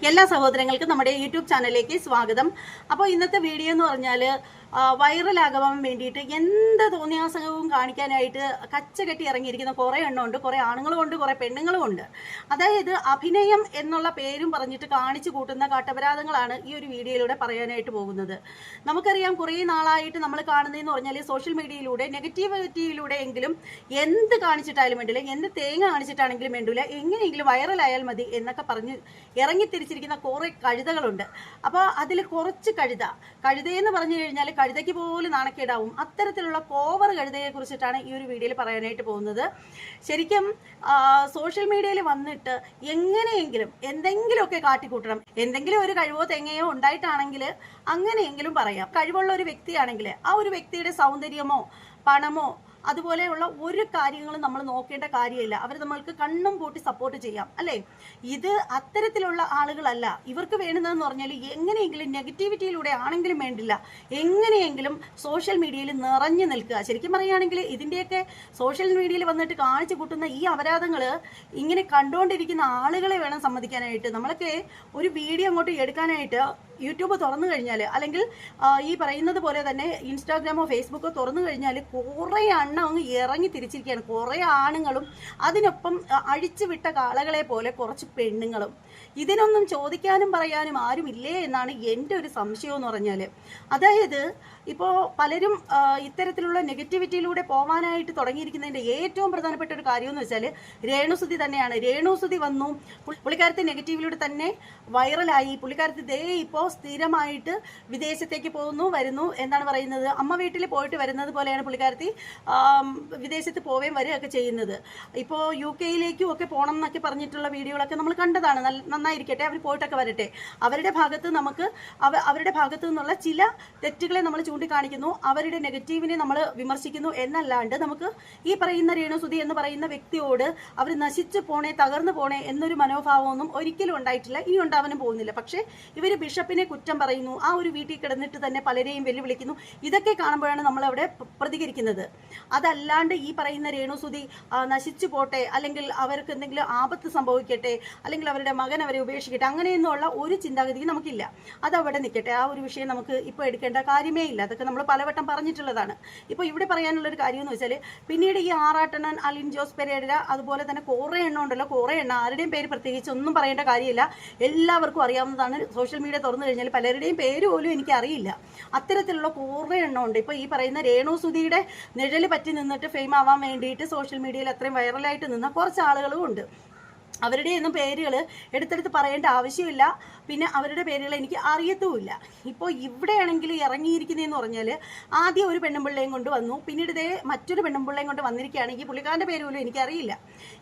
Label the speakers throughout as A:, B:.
A: എല്ലാ സഹോദരങ്ങൾക്കും നമ്മുടെ യൂട്യൂബ് ചാനലിലേക്ക് സ്വാഗതം. അപ്പോൾ ഇന്നത്തെ വീഡിയോ എന്ന് പറഞ്ഞാൽ വൈറലാകാൻ വേണ്ടിയിട്ട് എന്ത് തോന്നിയാസവും കാണിക്കാനായിട്ട് കച്ചകെട്ടി ഇറങ്ങിയിരിക്കുന്ന കുറേ എണ്ണമുണ്ട്. കുറേ ആണുങ്ങളും ഉണ്ട്, കുറേ പെണ്ണുങ്ങളും ഉണ്ട്. അതായത് അഭിനയം എന്നുള്ള പേരും പറഞ്ഞിട്ട് കാണിച്ചു കൂട്ടുന്ന കാട്ടപരാധങ്ങളാണ് ഈ ഒരു വീഡിയോയിലൂടെ പറയാനായിട്ട് പോകുന്നത്. നമുക്കറിയാം, കുറേ നാളായിട്ട് നമ്മൾ കാണുന്നതെന്ന് പറഞ്ഞാൽ സോഷ്യൽ മീഡിയയിലൂടെ നെഗറ്റിവിറ്റിയിലൂടെ എങ്കിലും എന്ത് കാണിച്ചിട്ടായാലും വേണ്ടില്ല, എന്ത് തേങ്ങ കാണിച്ചിട്ടാണെങ്കിലും വേണ്ടില്ല, എങ്ങനെയെങ്കിലും വൈറലായാൽ മതി എന്നൊക്കെ പറഞ്ഞ് ഇറങ്ങിത്തിരിച്ചിരിക്കുന്ന കുറേ കഴുതകളുണ്ട്. അപ്പോൾ അതിൽ കുറച്ച് കഴുതയെന്ന് പറഞ്ഞു കഴിഞ്ഞാൽ കഴുതയ്ക്ക് പോലും നാണക്കേടാവും. അത്തരത്തിലുള്ള കോവർ കഴുതയെ കുറിച്ചിട്ടാണ് ഈ ഒരു വീഡിയോയിൽ പറയാനായിട്ട് പോകുന്നത്. ശരിക്കും സോഷ്യൽ മീഡിയയിൽ വന്നിട്ട് എങ്ങനെയെങ്കിലും എന്തെങ്കിലുമൊക്കെ കാട്ടിക്കൂട്ടണം, എന്തെങ്കിലും ഒരു കഴിവോ തെങ്ങയോ ഉണ്ടായിട്ടാണെങ്കിൽ അങ്ങനെയെങ്കിലും പറയാം. കഴിവുള്ള ഒരു വ്യക്തിയാണെങ്കിൽ ആ ഒരു വ്യക്തിയുടെ സൗന്ദര്യമോ പണമോ അതുപോലെയുള്ള ഒരു കാര്യങ്ങളും നമ്മൾ നോക്കേണ്ട കാര്യമില്ല. അവർ നമ്മൾക്ക് കണ്ണും പൂട്ടി സപ്പോർട്ട് ചെയ്യാം, അല്ലേ? ഇത് അത്തരത്തിലുള്ള ആളുകളല്ല. ഇവർക്ക് വേണ്ടുന്നതെന്ന് പറഞ്ഞാൽ എങ്ങനെയെങ്കിലും നെഗറ്റിവിറ്റിയിലൂടെ ആണെങ്കിലും വേണ്ടില്ല, എങ്ങനെയെങ്കിലും സോഷ്യൽ മീഡിയയിൽ നിറഞ്ഞു നിൽക്കുക. ശരിക്കും പറയുകയാണെങ്കിൽ ഇതിൻ്റെയൊക്കെ സോഷ്യൽ മീഡിയയിൽ വന്നിട്ട് കാണിച്ചു കൂട്ടുന്ന ഈ അപരാധങ്ങൾ ഇങ്ങനെ കണ്ടുകൊണ്ടിരിക്കുന്ന ആളുകളെ വേണം സമ്മതിക്കാനായിട്ട്. നമ്മളൊക്കെ ഒരു വീഡിയോ അങ്ങോട്ട് എടുക്കാനായിട്ട് യൂട്യൂബ് തുറന്നു കഴിഞ്ഞാൽ, അല്ലെങ്കിൽ ഈ പറയുന്നത് പോലെ തന്നെ ഇൻസ്റ്റാഗ്രാമോ ഫേസ്ബുക്കോ തുറന്നു കഴിഞ്ഞാൽ കുറേ എണ്ണം അങ്ങ് ഇറങ്ങി തിരിച്ചിരിക്കുകയാണ്. കുറേ ആണുങ്ങളും അതിനൊപ്പം അഴിച്ചുവിട്ട കാളകളെ പോലെ കുറച്ച് പെണ്ണുങ്ങളും. ഇതിനൊന്നും ചോദിക്കാനും പറയാനും ആരും ഇല്ലേ എന്നാണ് എൻ്റെ ഒരു സംശയം എന്ന് പറഞ്ഞാൽ. അതായത് ഇപ്പോൾ പലരും ഇത്തരത്തിലുള്ള നെഗറ്റിവിറ്റിയിലൂടെ പോകാനായിട്ട് തുടങ്ങിയിരിക്കുന്നതിൻ്റെ ഏറ്റവും പ്രധാനപ്പെട്ട ഒരു കാര്യം എന്ന് വെച്ചാൽ രേണുസുതി തന്നെയാണ്. രേണുസുതി വന്നു, പുള്ളിക്കാരത്തെ നെഗറ്റീവിലൂടെ തന്നെ വൈറലായി. പുള്ളിക്കാരത്തി ദേ ഇപ്പോൾ സ്ഥിരമായിട്ട് വിദേശത്തേക്ക് പോകുന്നു വരുന്നു. എന്താണ് പറയുന്നത്, അമ്മ വീട്ടിൽ പോയിട്ട് വരുന്നത് പോലെയാണ് പുള്ളിക്കാരത്തി വിദേശത്ത് പോവുകയും വരികയൊക്കെ ചെയ്യുന്നത്. ഇപ്പോൾ UK-യിലേക്കും ഒക്കെ പോകണം എന്നൊക്കെ പറഞ്ഞിട്ടുള്ള വീഡിയോകളൊക്കെ നമ്മൾ കണ്ടതാണ്. നന്നായിരിക്കട്ടെ, അവർ പോയിട്ടൊക്കെ വരട്ടെ. അവരുടെ ഭാഗത്ത് നിന്നുള്ള ചില തെറ്റുകളെ നമ്മൾ ചൂണ്ടിക്കാണിക്കുന്നു, അവരുടെ നെഗറ്റീവിനെ നമ്മൾ വിമർശിക്കുന്നു എന്നല്ലാണ്ട് നമുക്ക് ഈ പറയുന്ന രേണുസുതി എന്ന് പറയുന്ന വ്യക്തിയോട് അവർ നശിച്ചു പോണേ തകർന്നു പോണേ എന്നൊരു മനോഭാവമൊന്നും ഒരിക്കലും ഉണ്ടായിട്ടില്ല, ഇനി ഉണ്ടാവാനും പോകുന്നില്ല. പക്ഷേ ഇവർ ബിഷപ്പിനെ കുറ്റം പറയുന്നു, ആ ഒരു വീട്ടിൽ കിടന്നിട്ട് തന്നെ പലരെയും വെല്ലുവിളിക്കുന്നു. ഇതൊക്കെ കാണുമ്പോഴാണ് നമ്മളവിടെ പ്രതികരിക്കുന്നത്. അതല്ലാണ്ട് ഈ പറയുന്ന രേണുസുതി നശിച്ചു പോട്ടെ, അല്ലെങ്കിൽ അവർക്ക് എന്തെങ്കിലും ആപത്ത് സംഭവിക്കട്ടെ, അല്ലെങ്കിൽ അവരുടെ മകൻ അവരെ ഉപേക്ഷിക്കട്ടെ, അങ്ങനെയൊന്നുള്ള ഒരു ചിന്താഗതി നമുക്കില്ല. അതവിടെ നിൽക്കട്ടെ, ആ ഒരു വിഷയം നമുക്ക് ഇപ്പോൾ എടുക്കേണ്ട കാര്യമേ ഇല്ല. അതൊക്കെ നമ്മൾ പലവട്ടം പറഞ്ഞിട്ടുള്ളതാണ്. ഇപ്പോൾ ഇവിടെ പറയാനുള്ളൊരു കാര്യം എന്ന് വെച്ചാൽ പിന്നീട് ഈ ആറാട്ടണ്ണൻ, അലിൻ ജോസ് പെരേര, അതുപോലെ തന്നെ കുറേ എണ്ണം ഉണ്ടല്ലോ, കുറേ എണ്ണം, ആരുടെയും പേര് പ്രത്യേകിച്ച് ഒന്നും പറയേണ്ട കാര്യമില്ല, എല്ലാവർക്കും അറിയാവുന്നതാണ്. സോഷ്യൽ മീഡിയ തുറന്നു കഴിഞ്ഞാൽ പലരുടെയും പേര് പോലും എനിക്ക് അറിയില്ല. അത്തരത്തിലുള്ള കുറേ എണ്ണം ഉണ്ട്. ഇപ്പോൾ ഈ പറയുന്ന രേണുസുതിയുടെ നിഴൽ പറ്റി നിന്നിട്ട് ഫെയിം ആവാൻ വേണ്ടിയിട്ട് സോഷ്യൽ മീഡിയയിൽ അത്രയും വൈറലായിട്ട് നിന്ന കുറച്ച് ആളുകളും ഉണ്ട്. അവരുടെ ഒന്നും പേരുകൾ എടുത്തെടുത്ത് പറയേണ്ട ആവശ്യമില്ല, പിന്നെ അവരുടെ പേരുകൾ എനിക്ക് അറിയത്തുമില്ല. ഇപ്പോൾ ഇവിടെയാണെങ്കിൽ ഇറങ്ങിയിരിക്കുന്നതെന്ന് പറഞ്ഞാൽ ആദ്യം ഒരു പെണ്ണുമ്പിള്ളയും കൊണ്ട് വന്നു, പിന്നീട് ഇതേ മറ്റൊരു പെണ്ണുമ്പിള്ളയും കൊണ്ട് വന്നിരിക്കുകയാണെങ്കിൽ പുള്ളിക്കാരൻ്റെ പേര് പോലും എനിക്കറിയില്ല.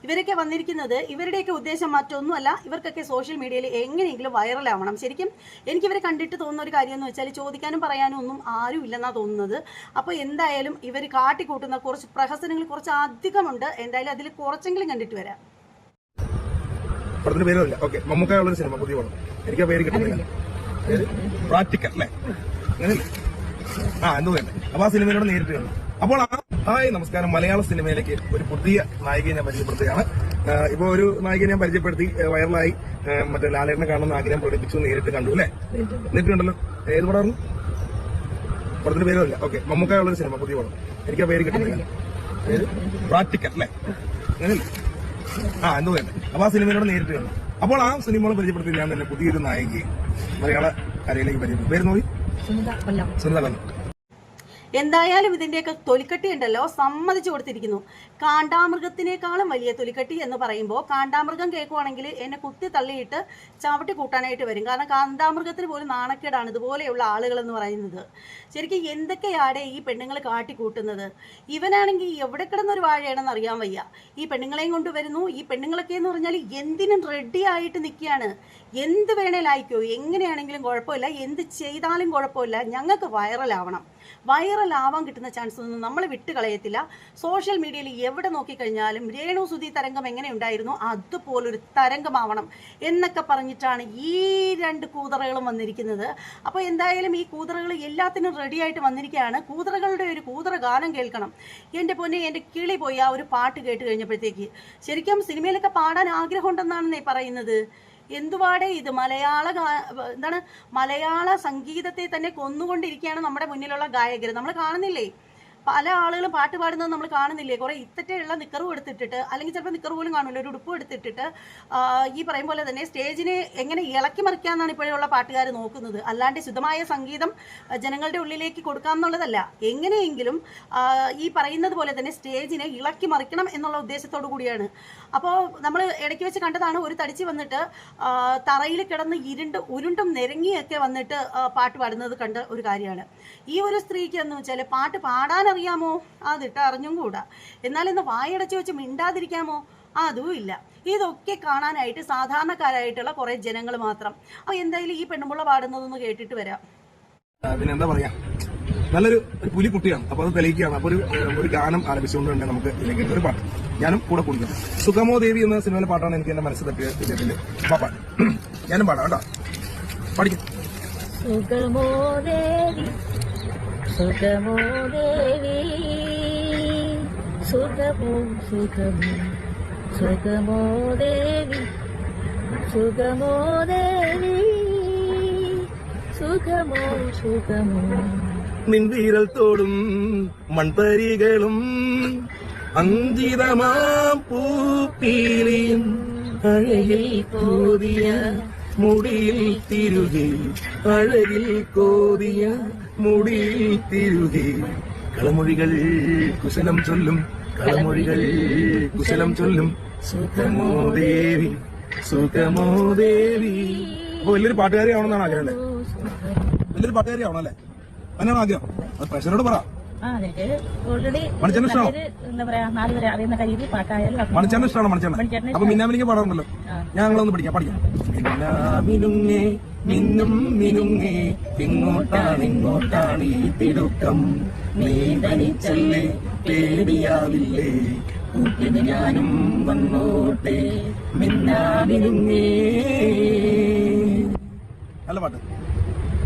A: ഇവരൊക്കെ വന്നിരിക്കുന്നത്, ഇവരുടെയൊക്കെ ഉദ്ദേശം മറ്റൊന്നുമല്ല, ഇവർക്കൊക്കെ സോഷ്യൽ മീഡിയയിൽ എങ്ങനെയെങ്കിലും വൈറലാവണം. ശരിക്കും എനിക്കിവരെ കണ്ടിട്ട് തോന്നുന്ന ഒരു കാര്യം എന്ന് വെച്ചാൽ ചോദിക്കാനും പറയാനും ഒന്നും ആരും ഇല്ലെന്നാണ് തോന്നുന്നത്. അപ്പോൾ എന്തായാലും ഇവർ കാട്ടിക്കൂട്ടുന്ന കുറച്ച് പ്രഹസനങ്ങൾ കുറച്ച് അധികമുണ്ട്. എന്തായാലും അതിൽ കുറച്ചെങ്കിലും കണ്ടിട്ട് വരാം.
B: പടത്തിന് പേരല്ല. ഓക്കെ, മമ്മൂക്കായുള്ള സിനിമ, പുതിയ പടം. എനിക്ക് ആ പേര് കിട്ടുന്നില്ല. പ്രാക്ടിക്കൽ അല്ലേ, അങ്ങനെയല്ലേ? എന്തോ തന്നെ. അപ്പൊ ആ സിനിമയിലൂടെ നേരിട്ട് കണ്ടു. അപ്പോൾ ഹായ് നമസ്കാരം. മലയാള സിനിമയിലേക്ക് ഒരു പുതിയ നായികയെ ഞാൻ പരിചയപ്പെടുത്തുകയാണ്. ഇപ്പൊ ഒരു നായികയെ ഞാൻ പരിചയപ്പെടുത്തി, വൈറലായി, മറ്റേ ലാലേട്ടനെ കാണുന്ന ആഗ്രഹം പ്രകടിപ്പിച്ചു, നേരിട്ട് കണ്ടു അല്ലേ? നേരിട്ട് കണ്ടല്ലോ. ഏത് പടമായിരുന്നു? പടത്തിന് പേരല്ല. ഓക്കെ, മമ്മൂക്കായുള്ള സിനിമ, പുതിയ പടം. എനിക്ക് ആ പേര് കിട്ടുന്നില്ല. പ്രാക്ടിക്കൽ അല്ലേ, അങ്ങനെയല്ലേ? എന്തോ തന്നെ. അപ്പൊ ആ സിനിമയിലൂടെ നേരിട്ട് കണ്ടു. അപ്പോൾ ആ സിനിമകൾ പരിചയപ്പെടുത്തി ഞാൻ തന്നെ പുതിയൊരു നായികയെ മലയാള കരയിലേക്ക് പരിചയപ്പെട്ടു. പേര് നോക്കി സുനിത കൊല്ലം.
A: എന്തായാലും ഇതിൻ്റെയൊക്കെ തൊലിക്കട്ടി ഉണ്ടല്ലോ, സമ്മതിച്ചു കൊടുത്തിരിക്കുന്നു. കാണ്ടാമൃഗത്തിനേക്കാളും വലിയ തൊലിക്കട്ടി എന്ന് പറയുമ്പോൾ കാണ്ടാമൃഗം കേൾക്കുവാണെങ്കിൽ എന്നെ കുത്തി തള്ളിയിട്ട് ചവിട്ടി കൂട്ടാനായിട്ട് വരും. കാരണം കാണ്ടാമൃഗത്തിന് പോലും നാണക്കേടാണ് ഇതുപോലെയുള്ള ആളുകൾ എന്ന് പറയുന്നത്. ശരിക്കും എന്തൊക്കെയാണ് ഈ പെണ്ണുങ്ങൾ കാട്ടിക്കൂട്ടുന്നത്? ഇവനാണെങ്കിൽ എവിടെ കിടന്നൊരു വാഴയാണെന്ന് അറിയാൻ വയ്യ. ഈ പെണ്ണുങ്ങളെയും കൊണ്ടുവരുന്നു. ഈ പെണ്ണുങ്ങളൊക്കെ എന്ന് പറഞ്ഞാൽ എന്തിനും റെഡി ആയിട്ട് നിൽക്കുകയാണ്. എന്ത് വേണേലായിക്കോ, എങ്ങനെയാണെങ്കിലും കുഴപ്പമില്ല, എന്ത് ചെയ്താലും കുഴപ്പമില്ല, ഞങ്ങൾക്ക് വൈറലാവണം. വൈറലാവാൻ കിട്ടുന്ന ചാൻസ് ഒന്നും നമ്മൾ വിട്ടുകളയത്തില്ല. സോഷ്യൽ മീഡിയയിൽ എവിടെ നോക്കിക്കഴിഞ്ഞാലും രേണുസുതി തരംഗം എങ്ങനെ ഉണ്ടായിരുന്നു അതുപോലൊരു തരംഗമാവണം എന്നൊക്കെ പറഞ്ഞിട്ടാണ് ഈ രണ്ട് കൂതറകളും വന്നിരിക്കുന്നത്. അപ്പോൾ എന്തായാലും ഈ കൂതറകൾ എല്ലാത്തിനും റെഡിയായിട്ട് വന്നിരിക്കുകയാണ്. കൂതറകളുടെ ഒരു കൂതറ ഗാനം കേൾക്കണം. എൻ്റെ പൊന്നെ, എൻ്റെ കിളി പോയി ആ ഒരു പാട്ട് കേട്ട് കഴിഞ്ഞപ്പോഴത്തേക്ക്. ശരിക്കും സിനിമയിലൊക്കെ പാടാൻ ആഗ്രഹമുണ്ടെന്നാണെന്നേ പറയുന്നത്. എന്തുപാടെ ഇത് മലയാള സംഗീതത്തെ തന്നെ കൊന്നുകൊണ്ടിരിക്കുകയാണ് നമ്മുടെ മുന്നിലുള്ള ഗായകർ. നമ്മൾ കാണുന്നില്ലേ, പല ആളുകളും പാട്ട് പാടുന്നത് നമ്മൾ കാണുന്നില്ലേ, കുറെ ഇത്തറ്റയുള്ള നിക്കറും എടുത്തിട്ടിട്ട്, അല്ലെങ്കിൽ ചിലപ്പോൾ നിക്കർ പോലും കാണില്ല, ഒരു ഉടുപ്പും എടുത്തിട്ടിട്ട് ഈ പറയും പോലെ തന്നെ സ്റ്റേജിനെ എങ്ങനെ ഇളക്കി മറിക്കാമെന്നാണ് ഇപ്പോഴുള്ള പാട്ടുകാർ നോക്കുന്നത്. അല്ലാണ്ട് ശുദ്ധമായ സംഗീതം ജനങ്ങളുടെ ഉള്ളിലേക്ക് കൊടുക്കാം എന്നുള്ളതല്ല. എങ്ങനെയെങ്കിലും ഈ പറയുന്നത് പോലെ തന്നെ സ്റ്റേജിനെ ഇളക്കി മറിക്കണം എന്നുള്ള ഉദ്ദേശത്തോടു കൂടിയാണ്. അപ്പോൾ നമ്മൾ ഇടയ്ക്ക് വെച്ച് കണ്ടതാണ്, ഒരു തടിച്ച് വന്നിട്ട് തറയിൽ കിടന്ന് ഉരുണ്ടും നിരങ്ങിയൊക്കെ വന്നിട്ട് പാട്ട് പാടുന്നത് കണ്ട ഒരു കാര്യമാണ്. ഈ ഒരു സ്ത്രീക്ക് എന്ന് വെച്ചാൽ പാട്ട് പാടാനറിയാമോ? അതിട്ട് അറിഞ്ഞും കൂടാ. എന്നാൽ ഇന്ന് വായടച്ച് വെച്ച് മിണ്ടാതിരിക്കാമോ? അതും ഇല്ല. ഇതൊക്കെ കാണാനായിട്ട് സാധാരണക്കാരായിട്ടുള്ള കുറെ ജനങ്ങൾ മാത്രം. അപ്പൊ എന്തായാലും ഈ പെണ്ണുമ്പുള്ള പാടുന്നതൊന്ന് കേട്ടിട്ട് വരാം.
B: പിന്നെ എന്താ പറയാ, നല്ലൊരു പുലിക്കുട്ടിയാണ്. അപ്പൊ അത് തെളിയിക്കുകയാണ്. അപ്പൊ ഒരു ഗാനം ആലപിച്ചുകൊണ്ട് തന്നെ നമുക്ക് ഇതിലേക്ക് ഒരു പാട്ട് ഞാനും കൂടെ കുടിക്കുന്നു. സുഗമോ ദേവി എന്ന സിനിമയിലെ പാട്ടാണ് എനിക്ക് എന്റെ മനസ്സിൽ തട്ടിയ പാപ്പാ. ഞാനും പാടാം കേട്ടോ, പഠിക്കും.
C: സുഗമോ ദേവി സുഗമോ ദേവി സുഗമോ സുഗമോ സുഗമോ ദേവി സുഗമോ ദേവി സുഗമോ സുഗമോ
B: നിൻവീരൽ തോടും മൺതരികളും അഞ്ചിതമാം പൂപ്പീലിയും അഴകിൽ കോതിയ മുടിയിൽ തിരുകി അഴകിൽ കോതിയ മുടിയിൽ തിരുകി കളമൊഴികൾ കുശലം ചൊല്ലും കളമൊഴികൾ കുശലം ചൊല്ലും സുഖമോ ദേവി സുഖമോ ദേവി. അപ്പൊ വലിയൊരു പാട്ടുകാരി ആവണമെന്നാണ് ആഗ്രഹം അല്ലേ? വലിയൊരു പാട്ടുകാരി ആവണല്ലേ? അതിനാണ് ആഗ്രഹം. അത് പ്രശ്നോട് പറ. മണിച്ചേട്ടൻ ഇഷ്ടമാണോ? മണിച്ചേട്ടൻ ഇഷ്ടമാണോ? മണിച്ചേട്ടൻ അപ്പൊ മിന്നാമിനിക്ക് പാടാറുണ്ടല്ലോ, ഞങ്ങളൊന്ന് പഠിക്കാം. മിന്നാമിനുങ്ങേ മിന്നും മിനുങ്ങേ ഇങ്ങോട്ടാണ് ഈ തിടുക്കം, നീ തനിച്ചല്ലേ പേടിയാവില്ലേ കൂട്ടിന് ഞാനും വന്നോട്ടെ മിന്നാമിനുങ്ങേ. നല്ല പാട്ട്.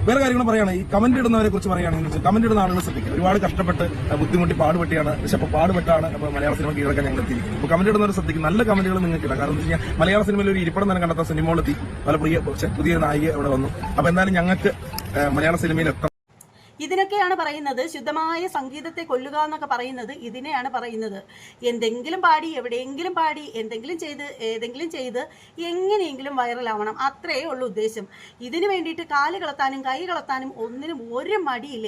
B: വേറെ കാര്യങ്ങൾ പറയുകയാണ്, ഈ കമന്റ് ഇടുന്നവരെ കുറിച്ച് പറയുകയാണെങ്കിൽ കമന്റ് ഇടുന്ന ആളുകൾ ശ്രദ്ധിക്കുക. ഒരുപാട് കഷ്ടപ്പെട്ട് ബുദ്ധിമുട്ടി പാടുപെട്ടിയാണ്, പക്ഷെ അപ്പോൾ പാടുപെട്ടാണ് അപ്പോൾ മലയാള സിനിമ കീഴടക്കാൻ ഞങ്ങൾ എത്തിയിരിക്കുന്നത്. അപ്പോൾ കമന്റ് ഇടുന്നവരെ ശ്രദ്ധിക്കും, നല്ല കമന്റുകൾ നിങ്ങൾക്ക് ഇടാം. കാരണം എന്താ വെച്ച് കഴിഞ്ഞാൽ മലയാള സിനിമയിൽ ഒരു ഇരിപ്പിടം തന്നെ കണ്ടെത്താൻ സിനിമകളെത്തി, പല പുതിയ നായിക ഇവിടെ വന്നു. അപ്പോൾ എന്തായാലും ഞങ്ങൾക്ക് മലയാള സിനിമയിൽ എത്താം.
A: ഇതിനൊക്കെയാണ് പറയുന്നത് ശുദ്ധമായ സംഗീതത്തെ കൊല്ലുക എന്നൊക്കെ പറയുന്നത്. ഇതിനെയാണ് പറയുന്നത്. എന്തെങ്കിലും പാടി എവിടെയെങ്കിലും പാടി എന്തെങ്കിലും ചെയ്ത് ഏതെങ്കിലും ചെയ്ത് എങ്ങനെയെങ്കിലും വൈറലാവണം, അത്രയേ ഉള്ളൂ ഉദ്ദേശം. ഇതിനു വേണ്ടിയിട്ട് കാല് കളത്താനും കൈ കളത്താനും ഒന്നിനും ഒരു മടിയില്ല.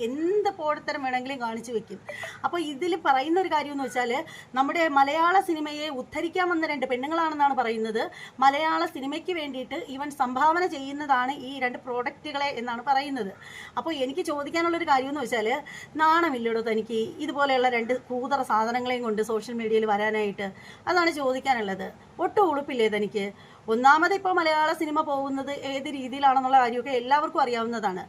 A: എന്ത് പോടത്തരം വേണമെങ്കിലും കാണിച്ചു വെക്കും. അപ്പോൾ ഇതിൽ പറയുന്ന ഒരു കാര്യം എന്ന് വെച്ചാൽ, നമ്മുടെ മലയാള സിനിമയെ ഉദ്ധരിക്കാൻ വന്ന രണ്ട് പെണ്ണുങ്ങളാണെന്നാണ് പറയുന്നത്. മലയാള സിനിമയ്ക്ക് വേണ്ടിയിട്ട് ഇവൻ സംഭാവന ചെയ്യുന്നതാണ് ഈ രണ്ട് പ്രോഡക്റ്റുകളെ എന്നാണ് പറയുന്നത്. അപ്പോൾ എനിക്ക് ചോദിക്കാനുള്ളൊരു കാര്യം എന്ന് വെച്ചാൽ, നാണമില്ലടോ തനിക്ക് ഇതുപോലെയുള്ള രണ്ട് കൂതറ സാധനങ്ങളെയും കൊണ്ട് സോഷ്യൽ മീഡിയയിൽ വരാനായിട്ട്? അതാണ് ചോദിക്കാനുള്ളത്. ഒട്ടും ഉളുപ്പില്ലേ തനിക്ക്? ഒന്നാമത് ഇപ്പോൾ മലയാള സിനിമ പോകുന്നത് ഏത് രീതിയിലാണെന്നുള്ള കാര്യമൊക്കെ എല്ലാവർക്കും അറിയാവുന്നതാണ്.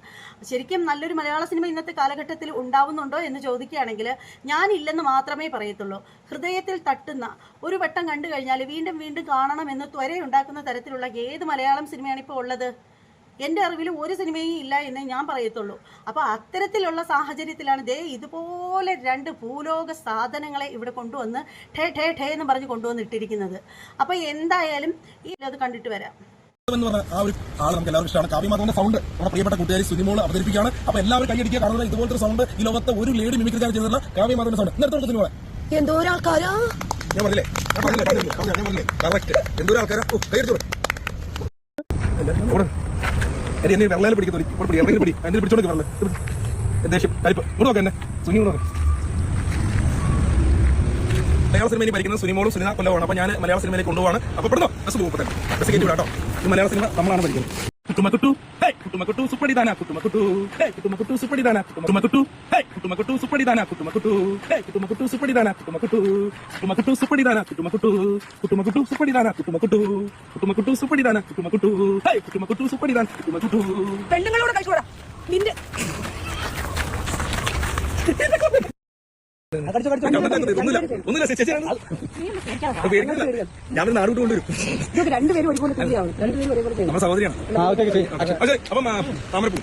A: ശരിക്കും നല്ലൊരു മലയാള സിനിമ ഇന്നത്തെ കാലഘട്ടത്തിൽ ഉണ്ടാവുന്നുണ്ടോ എന്ന് ചോദിക്കുകയാണെങ്കിൽ ഞാനില്ലെന്ന് മാത്രമേ പറയത്തുള്ളൂ. ഹൃദയത്തിൽ തട്ടുന്ന, ഒരു വട്ടം കണ്ടു കഴിഞ്ഞാൽ വീണ്ടും വീണ്ടും കാണണമെന്ന് ത്വരയുണ്ടാക്കുന്ന തരത്തിലുള്ള ഏത് മലയാളം സിനിമയാണ് ഇപ്പോൾ ഉള്ളത്? എൻ്റെ അറിവിൽ ഒരു സിനിമയും ഇല്ല എന്നേ ഞാൻ പറയത്തുള്ളൂ. അപ്പോൾ അത്തരത്തിലുള്ള സാഹചര്യത്തിലാണ് ഇതുപോലെ രണ്ട് ഭൂലോക സാധനങ്ങളെ ഇവിടെ കൊണ്ടുവന്ന് ഠേ എന്ന് പറഞ്ഞ് കൊണ്ടുവന്നിട്ടിരിക്കുന്നത്. അപ്പോൾ എന്തായാലും അത് കണ്ടിട്ട് വരാം.
B: എന്ന് പറഞ്ഞ ആ ഒരു ആൾ നമുക്ക് എല്ലാവർക്കും ഇഷ്ടമാണ്. കാവ്യമാധവന്റെ സൗണ്ട് നമ്മുടെ പ്രിയപ്പെട്ട കൂട്ടുകാരി സുനിമോൾ അവതരിപ്പിക്കുകയാണ്. അപ്പോൾ എല്ലാവരും കൈയടിക്കുക. കാണുന്നത് ഇതുപോലത്തെ സൗണ്ട് ഈ ലോകത്തെ ഒരു ലേഡി മിമിക്രിക്കാർ ചെയ്തിട്ടുള്ള കാവ്യമാധവന്റെ സൗണ്ട്. ഇന്നത്തെ സിനിമ
C: എന്തോരം ആൾക്കാരാ,
B: ഞാൻ പറഞ്ഞില്ലേ കറക്റ്റ്, എന്തോരം ആൾക്കാരാ. കൈയെടുത്തു എന്നെ വെള്ളയിൽ പിടിക്കുന്നു, എവിടെയെങ്കിലും പിടി, എന്നെ പിടിച്ചോണ്ട് വെള്ളം ദേഷ്യം ടൈപ്പ് ഇവിടെ നോക്കാം. എന്നെ സുനി നോക്കാം. മലയാള സിനിമയിൽ ഭരിക്കുന്നത് സുനിമോളും സുനിത കൊല്ലമാണ്. അപ്പോൾ ഞാൻ മലയാള സിനിമയിലേക്ക് കൊണ്ടുപോവാണ്. അപ്പോൾ പെടുന്നോ ബസ് പോകും, ബസ് കയറ്റി വിടാട്ടോ. ഈ മലയാള സിനിമ നമ്മളാണ് ഭരിക്കുന്നത്. കുട്ടുമക്കുട്ടു ഹേ കുട്ടുമക്കുട്ടു സുപ്പടിദാന കുട്ടുമക്കുട്ടു ഹേ കുട്ടുമക്കുട്ടു സുപ്പടിദാന കുട്ടുമക്കുട്ടു ഹേ കുട്ടുമക്കുട്ടു സുപ്പടിദാന കുട്ടുമക്കുട്ടു ഹേ കുട്ടുമക്കുട്ടു സുപ്പടിദാന കുട്ടുമക്കുട്ടു കുട്ടുമക്കുട്ടു സുപ്പടിദാന കുട്ടുമക്കുട്ടു കുട്ടുമക്കുട്ടു സുപ്പടിദാന കുട്ടുമക്കുട്ടു കുട്ടുമക്കുട്ടു സുപ്പടിദാന കുട്ടുമക്കുട്ടു ഹേ കുട്ടുമക്കുട്ടു സുപ്പടിദാന കുട്ടുമക്കുട്ടു.
C: പെണ്ണുങ്ങളോട് കഴിച്ചോടാ നിന്റെ
B: ഒന്നുമില്ല ചേച്ചിയാണ്. ഞാൻ നാടോട്ട് കൊണ്ടുവരും.
C: രണ്ടുപേരും ഒരുപോലെ
B: നമ്മുടെ സഹോദരിയാണ്. അപ്പം താമരപ്പൂ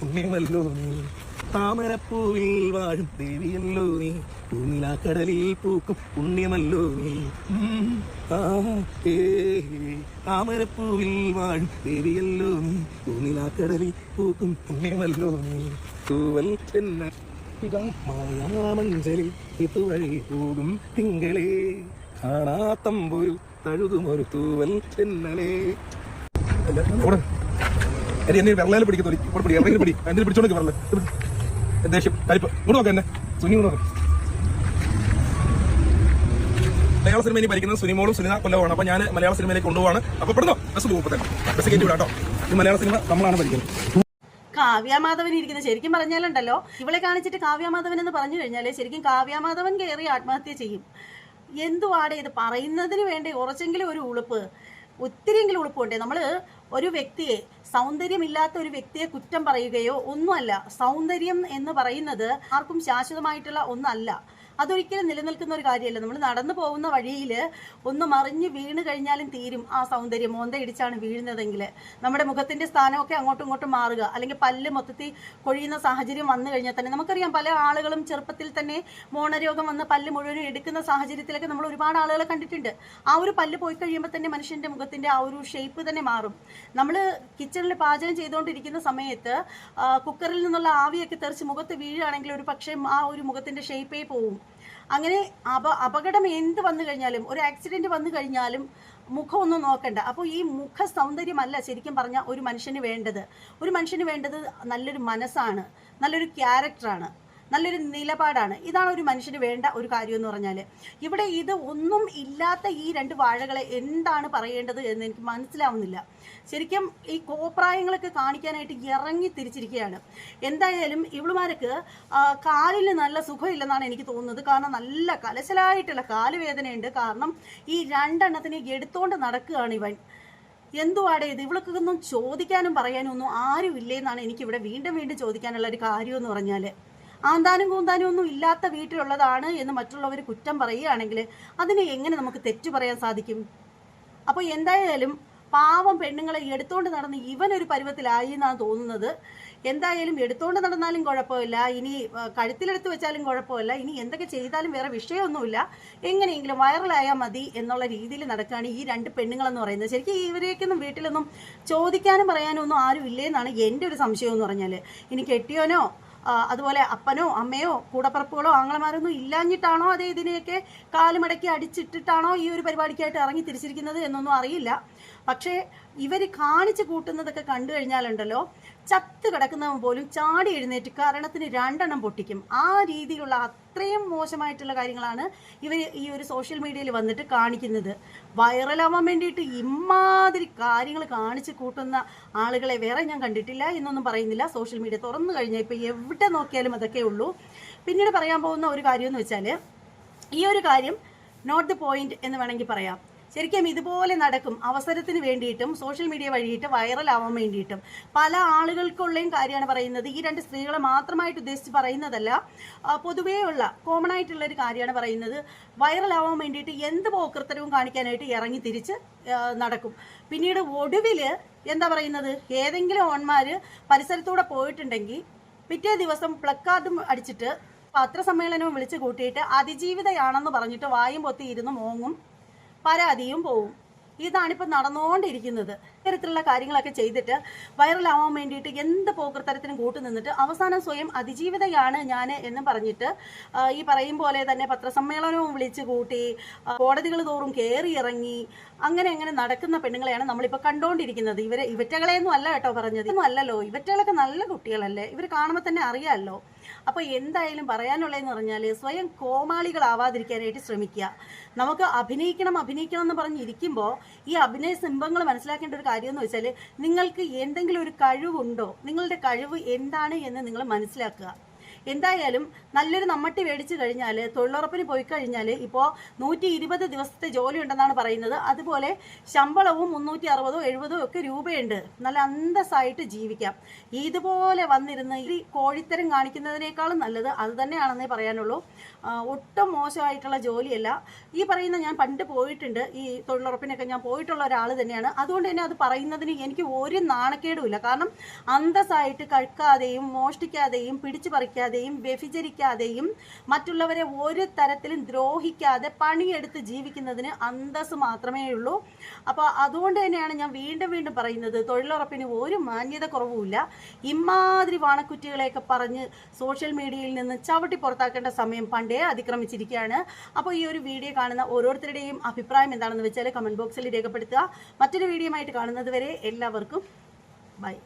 B: പുണ്യമല്ലോ താമരപ്പൂവിൽ വാഴും ദേവിയല്ലോ നീ, പൂനിലാക്കടലിൽ പൂക്കും പുണ്യമല്ലോ നീ. താമരപ്പൂവിൽ വാഴും ദേവിയല്ലോ നീ, പൂനിലാക്കടലിൽ പൂക്കും പുണ്യമല്ലോ നീ. തൂവൽ എന്ന മായാമഞ്ചലിൽ ഇതുവഴി പോകും തിങ്കളേ, കാണാത്തമ്പൊരു തഴുകുമൊരു തൂവൽ തെന്നലേ. എന്നെ വെള്ളയിൽ പിടിക്കുന്നു, എവിടെയെങ്കിലും പിടി, എന്തിനും പിടിച്ചോണ്ട് വെള്ളം ദേഷ്യം കരിപ്പ് ഇങ്ങോട്ട് നോക്കാം. എന്നെ സുനി കൊണ്ട് നോക്കാം. മലയാള സിനിമ ഇനി ഭരിക്കുന്നത് സുനിമോളും സുനിത കൊല്ലവുമാണ്. അപ്പൊ ഞാൻ മലയാള സിനിമയിലേക്ക് കൊണ്ടുപോവാണ്. അപ്പൊ പെടുന്നോ ബസ് പോകുമ്പോൾ തന്നെ ബസ് കയറ്റി വിടാട്ടോ. ഈ മലയാള സിനിമ നമ്മളാണ് ഭരിക്കുന്നത്.
A: കാവ്യാമാധവൻ ഇരിക്കുന്നത് ശരിക്കും പറഞ്ഞാലുണ്ടല്ലോ, ഇവളെ കാണിച്ചിട്ട് കാവ്യാമാധവൻ എന്ന് പറഞ്ഞു കഴിഞ്ഞാല് ശരിക്കും കാവ്യാമാധവൻ കയറി ആത്മഹത്യ ചെയ്യും. എന്തുവാടെ ഇത് പറയുന്നതിന് വേണ്ടി കുറച്ചെങ്കിലും ഒരു ഉളുപ്പ്, ഒത്തിരിയെങ്കിലും ഉളുപ്പുണ്ടേ. നമ്മൾ ഒരു വ്യക്തിയെ, സൗന്ദര്യമില്ലാത്ത ഒരു വ്യക്തിയെ കുറ്റം പറയുകയോ ഒന്നുമല്ല. സൗന്ദര്യം എന്ന് പറയുന്നത് ആർക്കും ശാശ്വതമായിട്ടുള്ള ഒന്നല്ല. അതൊരിക്കലും നിലനിൽക്കുന്ന ഒരു കാര്യമല്ല. നമ്മൾ നടന്നു പോകുന്ന വഴിയിൽ ഒന്ന് മറിഞ്ഞ് വീണ് കഴിഞ്ഞാലും തീരും ആ സൗന്ദര്യം. മോന്ത ഇടിച്ചാണ് വീഴുന്നതെങ്കിൽ നമ്മുടെ മുഖത്തിന്റെ സ്ഥാനമൊക്കെ അങ്ങോട്ടും ഇങ്ങോട്ടും മാറുക, അല്ലെങ്കിൽ പല്ല് മൊത്തത്തിൽ കൊഴിയുന്ന സാഹചര്യം വന്നു കഴിഞ്ഞാൽ തന്നെ നമുക്കറിയാം. പല ആളുകളും ചെറുപ്പത്തിൽ തന്നെ മോണരോഗം വന്ന് പല്ല് മുഴുവനും എടുക്കുന്ന സാഹചര്യത്തിലൊക്കെ നമ്മൾ ഒരുപാട് ആളുകളെ കണ്ടിട്ടുണ്ട്. ആ ഒരു പല്ല് പോയി കഴിയുമ്പോൾ തന്നെ മനുഷ്യന്റെ മുഖത്തിന്റെ ആ ഒരു ഷേപ്പ് തന്നെ മാറും. നമ്മൾ കിച്ചണിൽ പാചകം ചെയ്തുകൊണ്ടിരിക്കുന്ന സമയത്ത് കുക്കറിൽ നിന്നുള്ള ആവിയൊക്കെ തെറിച്ച് മുഖത്ത് വീഴുകയാണെങ്കിൽ ഒരു പക്ഷേ ആ ഒരു മുഖത്തിന്റെ ഷേപ്പേ പോവും. അങ്ങനെ അപകടം എന്ത് വന്നു കഴിഞ്ഞാലും, ഒരു ആക്സിഡന്റ് വന്നു കഴിഞ്ഞാലും മുഖമൊന്നും നോക്കണ്ട. അപ്പോൾ ഈ മുഖ സൗന്ദര്യമല്ല ശരിക്കും പറഞ്ഞാൽ ഒരു മനുഷ്യന് വേണ്ടത്. ഒരു മനുഷ്യന് വേണ്ടത് നല്ലൊരു മനസ്സാണ്, നല്ലൊരു ക്യാരക്ടറാണ്, നല്ലൊരു നിലപാടാണ്. ഇതാണ് ഒരു മനുഷ്യന് വേണ്ട ഒരു കാര്യം എന്ന് പറഞ്ഞാൽ. ഇവിടെ ഇത് ഒന്നും ഇല്ലാത്ത ഈ രണ്ട് വാഴകളെ എന്താണ് പറയേണ്ടത് എന്ന് എനിക്ക് മനസ്സിലാവുന്നില്ല. ശരിക്കും ഈ കോപ്രായങ്ങളൊക്കെ കാണിക്കാനായിട്ട് ഇറങ്ങി തിരിച്ചിരിക്കുകയാണ്. എന്തായാലും ഇവളുമാർക്ക് കാലിന് നല്ല സുഖമില്ലെന്നാണ് എനിക്ക് തോന്നുന്നത്. കാരണം നല്ല കലശലായിട്ടുള്ള കാലുവേദനയുണ്ട്. കാരണം ഈ രണ്ടെണ്ണത്തിനെ എടുത്തോണ്ട് നടക്കുകയാണ് ഇവൻ. എന്തുവാടേ ഇത്? ഇവൾക്കൊന്നും ചോദിക്കാനും പറയാനും ഒന്നും ആരും ഇല്ലേന്നാണ് എനിക്കിവിടെ വീണ്ടും വീണ്ടും ചോദിക്കാനുള്ള ഒരു കാര്യം എന്ന് പറഞ്ഞാൽ. ആന്താനും കൂന്താനും ഒന്നും ഇല്ലാത്ത വീട്ടിലുള്ളതാണ് എന്ന് മറ്റുള്ളവർ കുറ്റം പറയുകയാണെങ്കിൽ അതിനെ എങ്ങനെ നമുക്ക് തെറ്റു പറയാൻ സാധിക്കും? അപ്പോൾ എന്തായാലും പാവം പെണ്ണുങ്ങളെ എടുത്തോണ്ട് നടന്ന് ഇവനൊരു പരുവത്തിലായി എന്നാണ് തോന്നുന്നത്. എന്തായാലും എടുത്തോണ്ട് നടന്നാലും കുഴപ്പമില്ല, ഇനി കഴുത്തിലെടുത്ത് വെച്ചാലും കുഴപ്പമില്ല, ഇനി എന്തൊക്കെ ചെയ്താലും വേറെ വിഷയമൊന്നുമില്ല, എങ്ങനെയെങ്കിലും വൈറലായാൽ മതി എന്നുള്ള രീതിയിൽ നടക്കുകയാണ് ഈ രണ്ട് പെണ്ണുങ്ങളെന്ന് പറയുന്നത്. ശരിക്കും ഇവരെയൊക്കെയൊന്നും വീട്ടിലൊന്നും ചോദിക്കാനും പറയാനും ഒന്നും ആരും ഇല്ലേന്നാണ് എൻ്റെ ഒരു സംശയം എന്ന് പറഞ്ഞാൽ. ഇനി കെട്ടിയോനോ അതുപോലെ അപ്പനോ അമ്മയോ കൂടപ്പറപ്പുകളോ ആങ്ങളമാരൊന്നും ഇല്ലാഞ്ഞിട്ടാണോ അതേ ഇതിനെയൊക്കെ കാലുമടക്കി അടിച്ചിട്ടിട്ടാണോ ഈ ഒരു പരിപാടിക്കായിട്ട് ഇറങ്ങി തിരിച്ചിരിക്കുന്നത് എന്നൊന്നും അറിയില്ല. പക്ഷേ ഇവർ കാണിച്ചു കൂട്ടുന്നതൊക്കെ കണ്ടു കഴിഞ്ഞാലുണ്ടല്ലോ, ചത്ത് കിടക്കുന്നവൻ പോലും ചാടി എഴുന്നേറ്റ് കാരണത്തിന് രണ്ടെണ്ണം പൊട്ടിക്കും. ആ രീതിയിലുള്ള അത്രയും മോശമായിട്ടുള്ള കാര്യങ്ങളാണ് ഇവർ ഈ ഒരു സോഷ്യൽ മീഡിയയിൽ വന്നിട്ട് കാണിക്കുന്നത്. വൈറലാവാൻ വേണ്ടിയിട്ട് ഇമാതിരി കാര്യങ്ങൾ കാണിച്ചു കൂട്ടുന്ന ആളുകളെ വേറെ ഞാൻ കണ്ടിട്ടില്ല എന്നൊന്നും പറയുന്നില്ല. സോഷ്യൽ മീഡിയ തുറന്നു കഴിഞ്ഞാൽ ഇപ്പോൾ എവിടെ നോക്കിയാലും അതൊക്കെ ഉള്ളൂ. പിന്നീട് പറയാൻ പോകുന്ന ഒരു കാര്യം എന്ന് വെച്ചാൽ, ഈ ഒരു കാര്യം നോട്ട് ദി പോയിന്റ് എന്ന് വേണമെങ്കിൽ പറയാം. ശരിക്കും ഇതുപോലെ നടക്കും അവസരത്തിന് വേണ്ടിയിട്ടും സോഷ്യൽ മീഡിയ വഴിയിട്ട് വൈറലാവാൻ വേണ്ടിയിട്ടും പല ആളുകൾക്കുള്ളയും കാര്യമാണ് പറയുന്നത്. ഈ രണ്ട് സ്ത്രീകളെ മാത്രമായിട്ട് ഉദ്ദേശിച്ച് പറയുന്നതല്ല, പൊതുവേ ഉള്ള കോമൺ ആയിട്ടുള്ള ഒരു കാര്യമാണ് പറയുന്നത്. വൈറലാവാൻ വേണ്ടിയിട്ട് എന്ത് പോക്കൃത്തരവും കാണിക്കാനായിട്ട് ഇറങ്ങി തിരിച്ച് നടക്കും. പിന്നീട് ഒടുവിൽ എന്താ പറയുന്നത്, ഏതെങ്കിലും ഓൺമാർ പരിസരത്തൂടെ പോയിട്ടുണ്ടെങ്കിൽ പിറ്റേ ദിവസം പ്ലക്കാർഡും അടിച്ചിട്ട് പത്രസമ്മേളനവും വിളിച്ചു കൂട്ടിയിട്ട് അതിജീവിതയാണെന്ന് പറഞ്ഞിട്ട് വായും പൊത്തി ഇരുന്ന് മോങ്ങും, പരാതിയും പോവും. ഇതാണിപ്പോൾ നടന്നുകൊണ്ടിരിക്കുന്നത്. ഇത്തരത്തിലുള്ള കാര്യങ്ങളൊക്കെ ചെയ്തിട്ട് വൈറലാവാൻ വേണ്ടിയിട്ട് എന്ത് പോക്കൃത്തരത്തിനും കൂട്ടു നിന്നിട്ട് അവസാനം സ്വയം അതിജീവിതയാണ് ഞാൻ എന്ന് പറഞ്ഞിട്ട് ഈ പറയും പോലെ തന്നെ പത്രസമ്മേളനവും വിളിച്ചു കൂട്ടി കോടതികൾ തോറും കയറി ഇറങ്ങി അങ്ങനെ നടക്കുന്ന പെണ്ണുങ്ങളെയാണ് നമ്മളിപ്പോൾ കണ്ടുകൊണ്ടിരിക്കുന്നത്. ഇവറ്റകളെയൊന്നും അല്ല കേട്ടോ പറഞ്ഞത്, ഒന്നും അല്ലല്ലോ. ഇവറ്റകളൊക്കെ നല്ല കുട്ടികളല്ലേ, ഇവർ കാണുമ്പോൾ തന്നെ അറിയാമല്ലോ. അപ്പോൾ എന്തായാലും പറയാനുള്ളതെന്ന് പറഞ്ഞാൽ, സ്വയം കോമാളികളാവാതിരിക്കാനായിട്ട് ശ്രമിക്കുക. നമുക്ക് അഭിനയിക്കണം എന്ന് പറഞ്ഞിരിക്കുമ്പോൾ ഈ അഭിനയ സിംബങ്ങൾ മനസ്സിലാക്കേണ്ട ഒരു കാര്യം എന്ന് വെച്ചാൽ, നിങ്ങൾക്ക് എന്തെങ്കിലും ഒരു കഴിവുണ്ടോ, നിങ്ങളുടെ കഴിവ് എന്താണ് എന്ന് നിങ്ങൾ മനസ്സിലാക്കുക. എന്തായാലും നല്ലൊരു നമ്മട്ടി മേടിച്ചു കഴിഞ്ഞാൽ, തൊഴിലുറപ്പിന് പോയി കഴിഞ്ഞാൽ ഇപ്പോൾ 120 ദിവസത്തെ ജോലി ഉണ്ടെന്നാണ് പറയുന്നത്. അതുപോലെ ശമ്പളവും 360 70 ഒക്കെ രൂപയുണ്ട്. നല്ല അന്തസ്സായിട്ട് ജീവിക്കാം. ഇതുപോലെ വന്നിരുന്ന് ഈ കോഴിത്തരം കാണിക്കുന്നതിനേക്കാളും നല്ലത് അത് തന്നെയാണെന്നേ പറയാനുള്ളൂ. ഒട്ടും മോശമായിട്ടുള്ള ജോലിയല്ല. ഈ പറയുന്ന ഞാൻ പണ്ട് പോയിട്ടുണ്ട്, ഈ തൊഴിലുറപ്പിനൊക്കെ ഞാൻ പോയിട്ടുള്ള ഒരാൾ തന്നെയാണ്. അതുകൊണ്ട് തന്നെ അത് പറയുന്നതിന് എനിക്ക് ഒരു നാണക്കേടുമില്ല. കാരണം അന്തസ്സായിട്ട് കഴിക്കാതെയും മോഷ്ടിക്കാതെയും പിടിച്ചു പറിക്കാതെയും വ്യഭിചരിക്കാതെയും മറ്റുള്ളവരെ ഒരു തരത്തിലും ദ്രോഹിക്കാതെ പണിയെടുത്ത് ജീവിക്കുന്നതിന് അന്തസ് മാത്രമേ ഉള്ളൂ. അപ്പോൾ അതുകൊണ്ട് തന്നെയാണ് ഞാൻ വീണ്ടും വീണ്ടും പറയുന്നത്, തൊഴിലുറപ്പിന് ഒരു മാന്യത കുറവുമില്ല. ഇമാതിരി വാണക്കുറ്റികളെയൊക്കെ പറഞ്ഞ് സോഷ്യൽ മീഡിയയിൽ നിന്ന് ചവിട്ടി പുറത്താക്കേണ്ട സമയം പണ്ടേ അതിക്രമിച്ചിരിക്കുകയാണ്. അപ്പോൾ ഈ ഒരു വീഡിയോ കാണുന്ന ഓരോരുത്തരുടെയും അഭിപ്രായം എന്താണെന്ന് വെച്ചാൽ കമൻറ്റ് ബോക്സിൽ രേഖപ്പെടുത്തുക. മറ്റൊരു വീഡിയോ ആയിട്ട് കാണുന്നത് വരെ എല്ലാവർക്കും ബൈ.